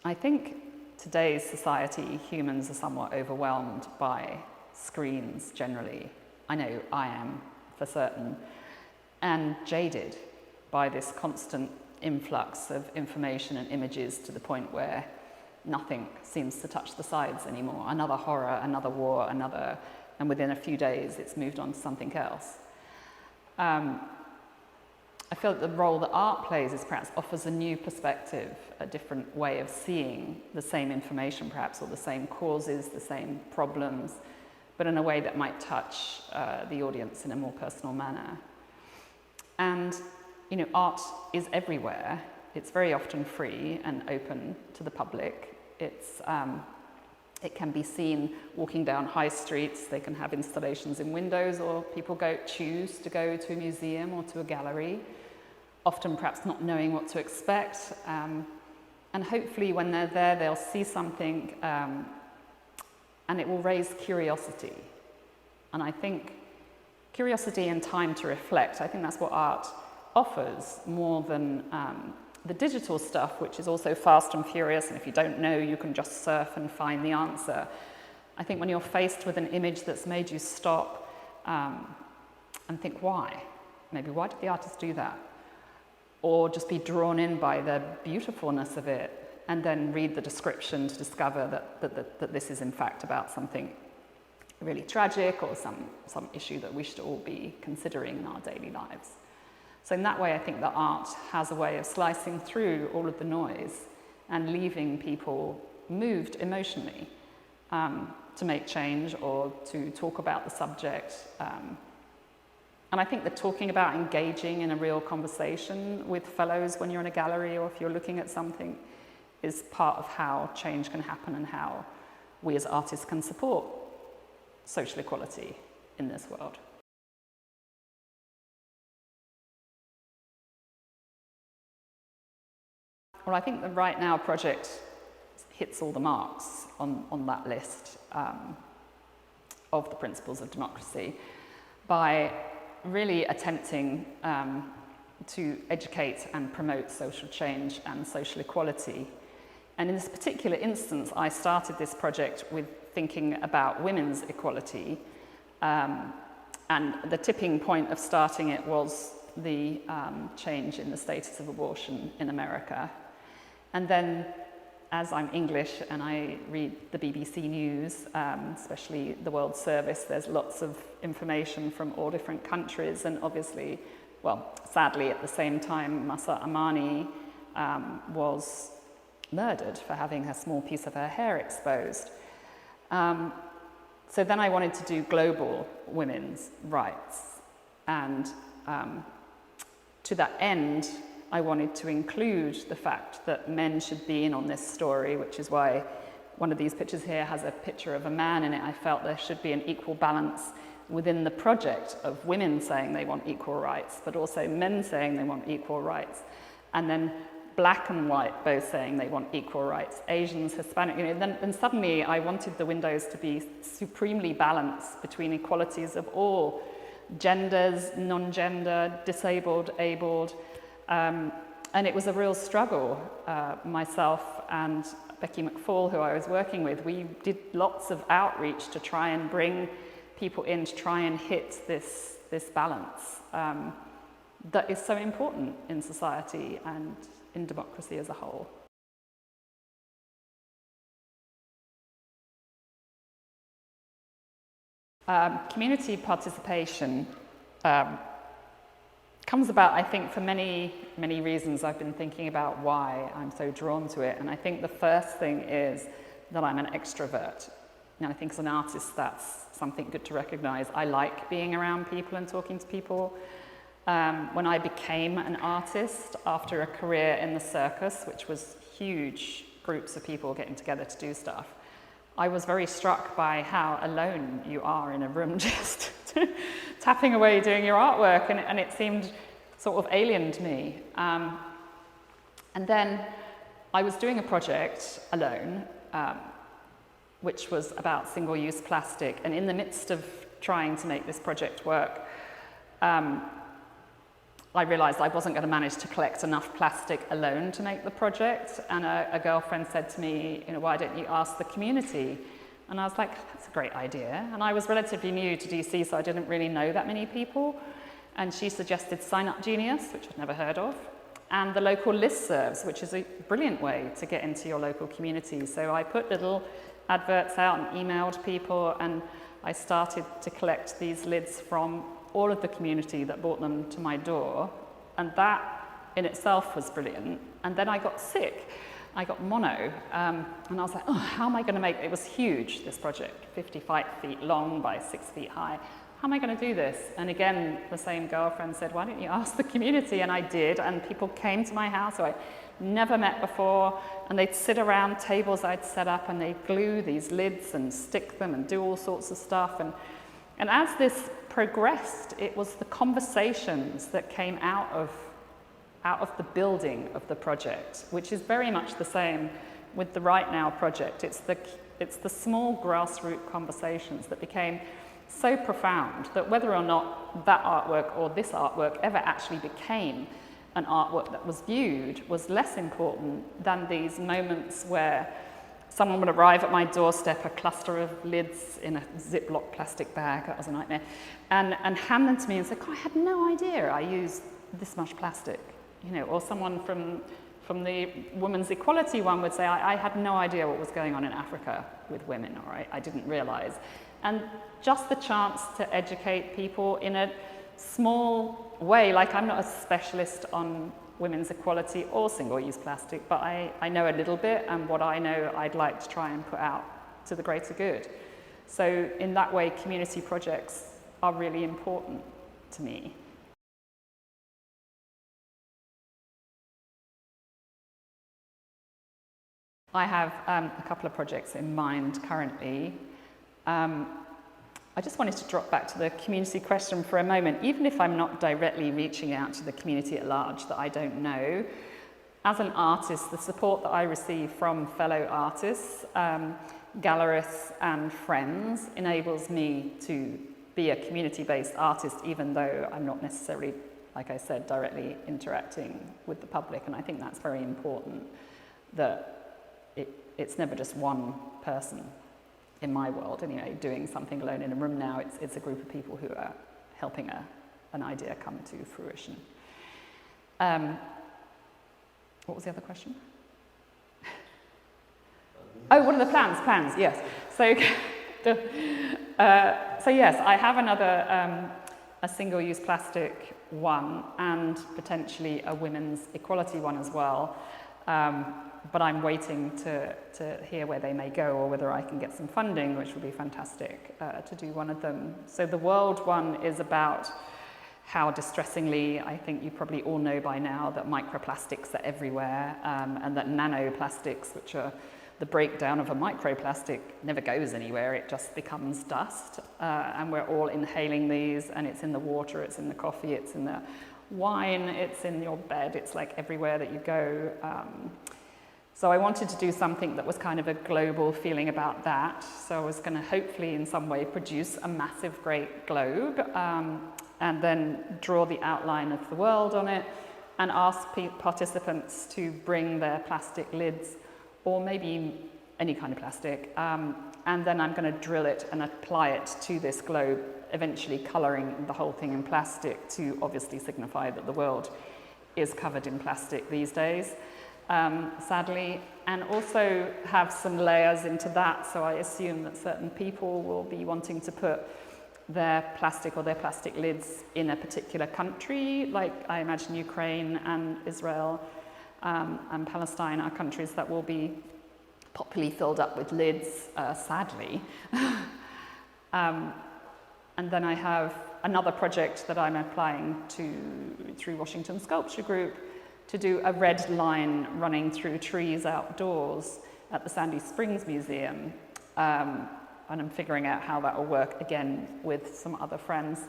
I think today's society, humans are somewhat overwhelmed by screens generally. I know I am for certain, and jaded by this constant influx of information and images to the point where nothing seems to touch the sides anymore. Another horror, another war, another, and within a few days it's moved on to something else. I feel that the role that art plays is perhaps offers a new perspective, a different way of seeing the same information perhaps, or the same causes, the same problems, but in a way that might touch the audience in a more personal manner. And, you know, art is everywhere. It's very often free and open to the public. It can be seen walking down high streets. They can have installations in windows, or people choose to go to a museum or to a gallery, often perhaps not knowing what to expect. And hopefully when they're there, they'll see something and it will raise curiosity. And I think curiosity and time to reflect, I think that's what art offers more than the digital stuff, which is also fast and furious, and if you don't know, you can just surf and find the answer. I think when you're faced with an image that's made you stop and think, why? Maybe why did the artist do that? Or just be drawn in by the beautifulness of it, and then read the description to discover that this is in fact about something really tragic, or some issue that we should all be considering in our daily lives. So in that way, I think that art has a way of slicing through all of the noise and leaving people moved emotionally to make change or to talk about the subject. And I think that talking about engaging in a real conversation with fellows when you're in a gallery, or if you're looking at something, is part of how change can happen and how we as artists can support social equality in this world. Well, I think the Right Now project hits all the marks on that list of the principles of democracy by really attempting to educate and promote social change and social equality. And in this particular instance, I started this project with thinking about women's equality, and the tipping point of starting it was the change in the status of abortion in America. And then, as I'm English and I read the BBC News, especially the World Service, there's lots of information from all different countries, and obviously, well, sadly at the same time, Mahsa Amini was murdered for having a small piece of her hair exposed. So then I wanted to do global women's rights, and to that end, I wanted to include the fact that men should be in on this story, which is why one of these pictures here has a picture of a man in it. I felt there should be an equal balance within the project of women saying they want equal rights, but also men saying they want equal rights, and then black and white both saying they want equal rights, Asians, Hispanic, you know, then suddenly I wanted the windows to be supremely balanced between equalities of all genders, non-gender, disabled, abled. And it was a real struggle. Myself and Becky McFall, who I was working with, we did lots of outreach to try and bring people in to try and hit this balance that is so important in society and in democracy as a whole. Community participation comes about, I think, for many, many reasons. I've been thinking about why I'm so drawn to it. And I think the first thing is that I'm an extrovert. And I think as an artist, that's something good to recognize. I like being around people and talking to people. When I became an artist after a career in the circus, which was huge groups of people getting together to do stuff, I was very struck by how alone you are in a room just tapping away doing your artwork, and it seemed sort of alien to me. And then I was doing a project alone, which was about single-use plastic, and in the midst of trying to make this project work, I realised I wasn't going to manage to collect enough plastic alone to make the project, and a girlfriend said to me, you know, why don't you ask the community? And I was like, that's a great idea. And I was relatively new to DC, so I didn't really know that many people. And she suggested Sign Up Genius, which I'd never heard of, and the local listservs, which is a brilliant way to get into your local community. So I put little adverts out and emailed people, and I started to collect these lids from all of the community that brought them to my door, and that in itself was brilliant. And then I got sick. I got mono, and I was like, oh, how am I going to make, it was huge, this project, 55 feet long by 6 feet high. How am I going to do this? And again, the same girlfriend said, why don't you ask the community? And I did, and people came to my house who I'd never met before, and they'd sit around tables I'd set up, and they'd glue these lids and stick them and do all sorts of stuff. And as this progressed, it was the conversations that came out of the building of the project, which is very much the same with the Right Now project. It's the small grassroots conversations that became so profound that whether or not that artwork or this artwork ever actually became an artwork that was viewed was less important than these moments where someone would arrive at my doorstep, a cluster of lids in a Ziploc plastic bag, that was a nightmare, and hand them to me and say, God, I had no idea I used this much plastic. You know, or someone from the women's equality one would say, I had no idea what was going on in Africa with women, all right? I didn't realize. And just the chance to educate people in a small way, like I'm not a specialist on women's equality or single-use plastic, but I know a little bit, and what I know I'd like to try and put out to the greater good. So in that way, community projects are really important to me. I have a couple of projects in mind currently. I just wanted to drop back to the community question for a moment. Even if I'm not directly reaching out to the community at large that I don't know, as an artist, the support that I receive from fellow artists, gallerists and friends enables me to be a community-based artist, even though I'm not necessarily, like I said, directly interacting with the public. And I think that's very important, that it's never just one person, in my world anyway, doing something alone in a room now. It's a group of people who are helping an idea come to fruition. What was the other question? Oh, what are the plans? Plans, yes. So, so yes, I have another, a single-use plastic one, and potentially a women's equality one as well. But I'm waiting to hear where they may go, or whether I can get some funding, which would be fantastic, to do one of them. So the world one is about how distressingly, I think you probably all know by now, that microplastics are everywhere, and that nanoplastics, which are the breakdown of a microplastic, never goes anywhere, it just becomes dust. And we're all inhaling these, and it's in the water, it's in the coffee, it's in the wine, it's in your bed, it's like everywhere that you go. So I wanted to do something that was kind of a global feeling about that. So I was going to hopefully in some way produce a massive great globe, and then draw the outline of the world on it, and ask participants to bring their plastic lids, or maybe any kind of plastic, and then I'm going to drill it and apply it to this globe, eventually colouring the whole thing in plastic to obviously signify that the world is covered in plastic these days. Sadly, and also have some layers into that, so I assume that certain people will be wanting to put their plastic or their plastic lids in a particular country, like I imagine Ukraine and Israel and Palestine are countries that will be popularly filled up with lids, sadly. And then I have another project that I'm applying to through Washington Sculpture Group, to do a red line running through trees outdoors at the Sandy Springs Museum. And I'm figuring out how that will work, again, with some other friends,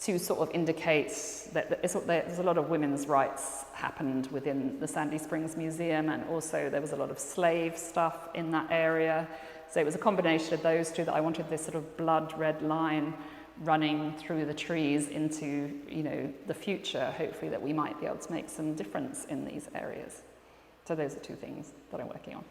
to sort of indicate that there's a lot of women's rights happened within the Sandy Springs Museum, and also there was a lot of slave stuff in that area. So it was a combination of those two that I wanted this sort of blood red line running through the trees into, you know, the future, hopefully, that we might be able to make some difference in these areas. So those are two things that I'm working on.